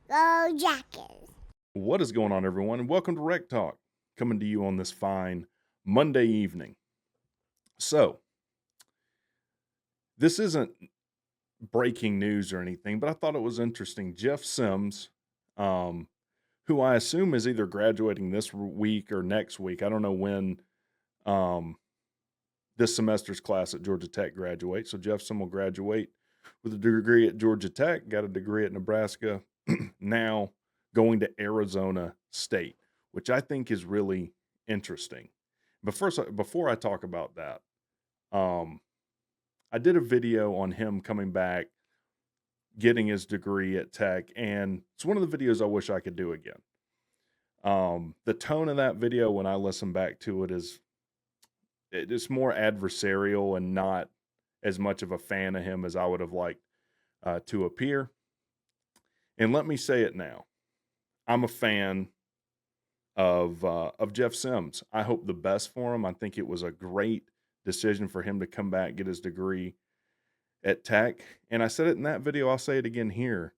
Go Jackets. What is going on, everyone? And welcome to WreckTalk, coming to you on this fine Monday evening. So, this isn't breaking news or anything, but I thought it was interesting. Jeff Sims, who I assume is either graduating this week or next week. I don't know when um, this semester's class at Georgia Tech graduates. So, Jeff Sims will graduate with a degree at Georgia Tech, got a degree at Nebraska, now going to Arizona State, which I think is really interesting. But first, before I talk about that, um, I did a video on him coming back, getting his degree at Tech, and it's one of the videos I wish I could do again. The tone of that video when I listen back to it is it's more adversarial and not as much of a fan of him as I would have liked to appear. And let me say it now. I'm a fan of Jeff Sims. I hope the best for him. I think it was a great decision for him to come back, get his degree at Tech. And I said it in that video. I'll say it again here.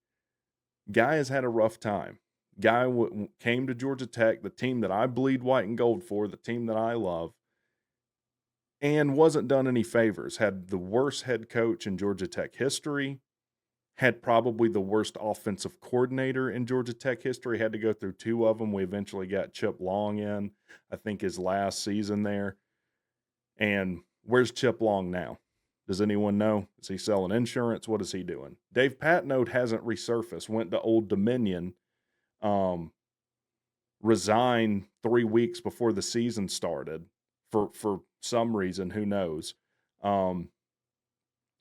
Guy has had a rough time. Guy came to Georgia Tech, the team that I bleed white and gold for, the team that I love, and wasn't done any favors. Had the worst head coach in Georgia Tech history. Had probably the worst offensive coordinator in Georgia Tech history. Had to go through two of them. We eventually got Chip Long in, I think his last season there. And where's Chip Long now? Does anyone know? Is he selling insurance? What is he doing? Dave Patnode hasn't resurfaced. Went to Old Dominion, resigned 3 weeks before the season started for some reason. Who knows?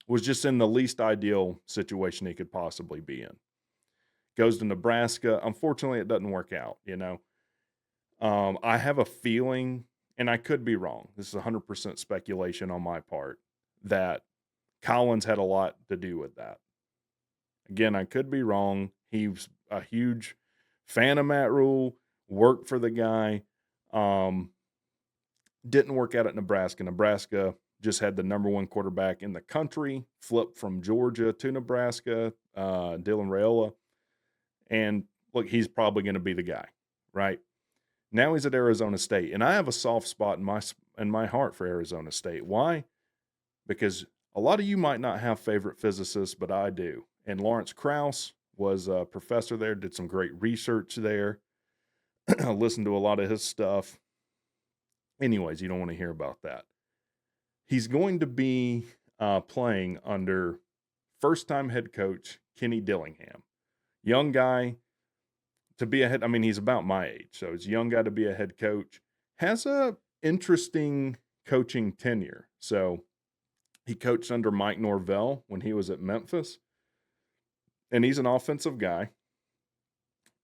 Was just in the least ideal situation he could possibly be in. Goes to Nebraska. Unfortunately, it doesn't work out, I have a feeling, and I could be wrong, this is 100% speculation on my part, that Collins had a lot to do with that. Again, I could be wrong. He's a huge fan of Matt Rule, worked for the guy. Didn't work out at Nebraska. Nebraska just had the number one quarterback in the country, flipped from Georgia to Nebraska, Dylan Raiola. And look, he's probably going to be the guy, right? Now he's at Arizona State, and I have a soft spot in my heart for Arizona State. Why? Because a lot of you might not have favorite physicists, but I do. And Lawrence Krauss was a professor there, did some great research there. Listened to a lot of his stuff. Anyways, you don't want to hear about that. He's going to be playing under first-time head coach Kenny Dillingham. Young guy to be a head. I mean, he's about my age, so he's a young guy to be a head coach. Has a interesting coaching tenure. So he coached under Mike Norvell when he was at Memphis, and he's an offensive guy.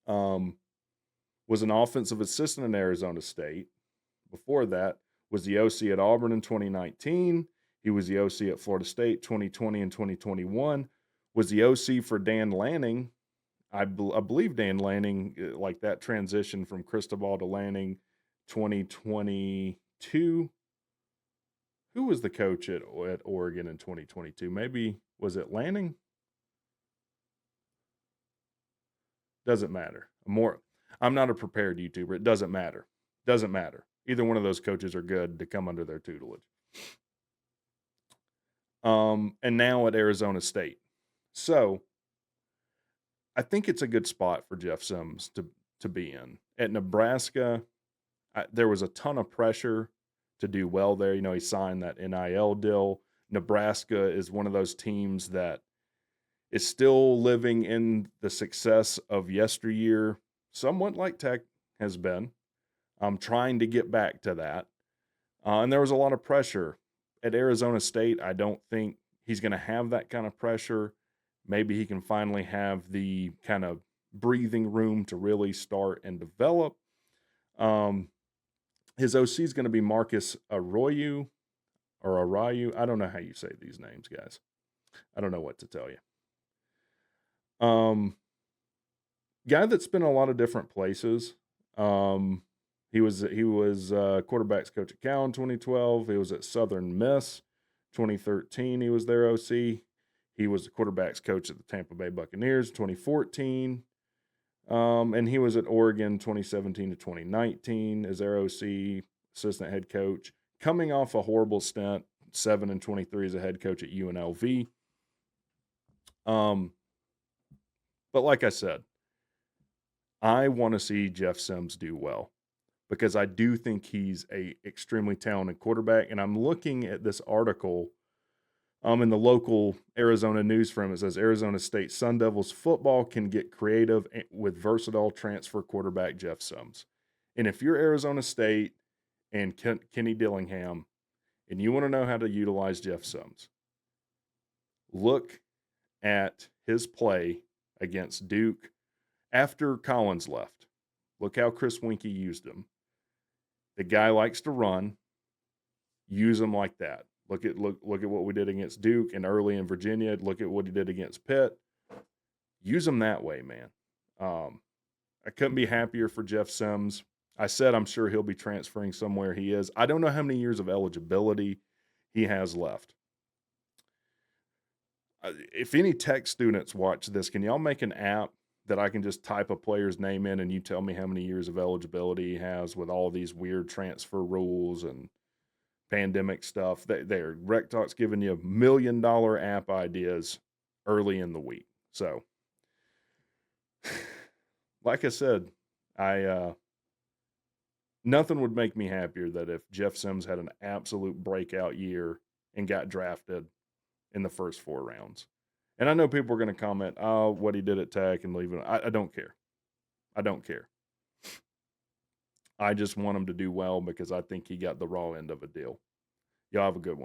Was an offensive assistant in Arizona State. Before that, was the OC at Auburn in 2019. He was the OC at Florida State 2020 and 2021. Was the OC for Dan Lanning. I believe Dan Lanning, like that transition from Cristobal to Lanning 2022. Who was the coach at Oregon in 2022? Maybe, was it Lanning? Doesn't matter. I'm not a prepared YouTuber. It doesn't matter. Doesn't matter. Either one of those coaches are good to come under their tutelage. And now at Arizona State. So I think it's a good spot for Jeff Sims to be in. At Nebraska, there was a ton of pressure to do well there. He signed that NIL deal. Nebraska is one of those teams that is still living in the success of yesteryear, somewhat like Tech has been. I'm trying to get back to that. And there was a lot of pressure. At Arizona State, I don't think he's going to have that kind of pressure. Maybe he can finally have the kind of breathing room to really start and develop. His OC is going to be Marcus Arroyo or Arayu. I don't know how you say these names, guys. I don't know what to tell you. Guy that's been a lot of different places. He was quarterbacks coach at Cal in 2012. He was at Southern Miss 2013. He was their OC. He was the quarterbacks coach at the Tampa Bay Buccaneers 2014. And he was at Oregon 2017 to 2019 as their OC, assistant head coach, coming off a horrible stint, 7-23 as a head coach at UNLV. But like I said, I want to see Jeff Sims do well because I do think he's a extremely talented quarterback. And I'm looking at this article in the local Arizona news from it says Arizona State Sun Devils football can get creative with versatile transfer quarterback Jeff Sims. And if you're Arizona State and Kenny Dillingham and you want to know how to utilize Jeff Sims, look at his play against Duke after Collins left. Look how Chris Winkie used him. The guy likes to run. Use him like that. Look at what we did against Duke and early in Virginia. Look at what he did against Pitt. Use him that way, man. I couldn't be happier for Jeff Sims. I said I'm sure he'll be transferring somewhere he is. I don't know how many years of eligibility he has left. If any tech students watch this, can y'all make an app that I can just type a player's name in and you tell me how many years of eligibility he has with all these weird transfer rules and pandemic stuff? There, WreckTalk's giving you $1 million app ideas early in the week. So, like I said, nothing would make me happier than if Jeff Sims had an absolute breakout year and got drafted in the first 4 rounds. And I know people are going to comment, oh, what he did at Tech and leaving. I don't care. I don't care. I just want him to do well because I think he got the raw end of a deal. Y'all have a good one.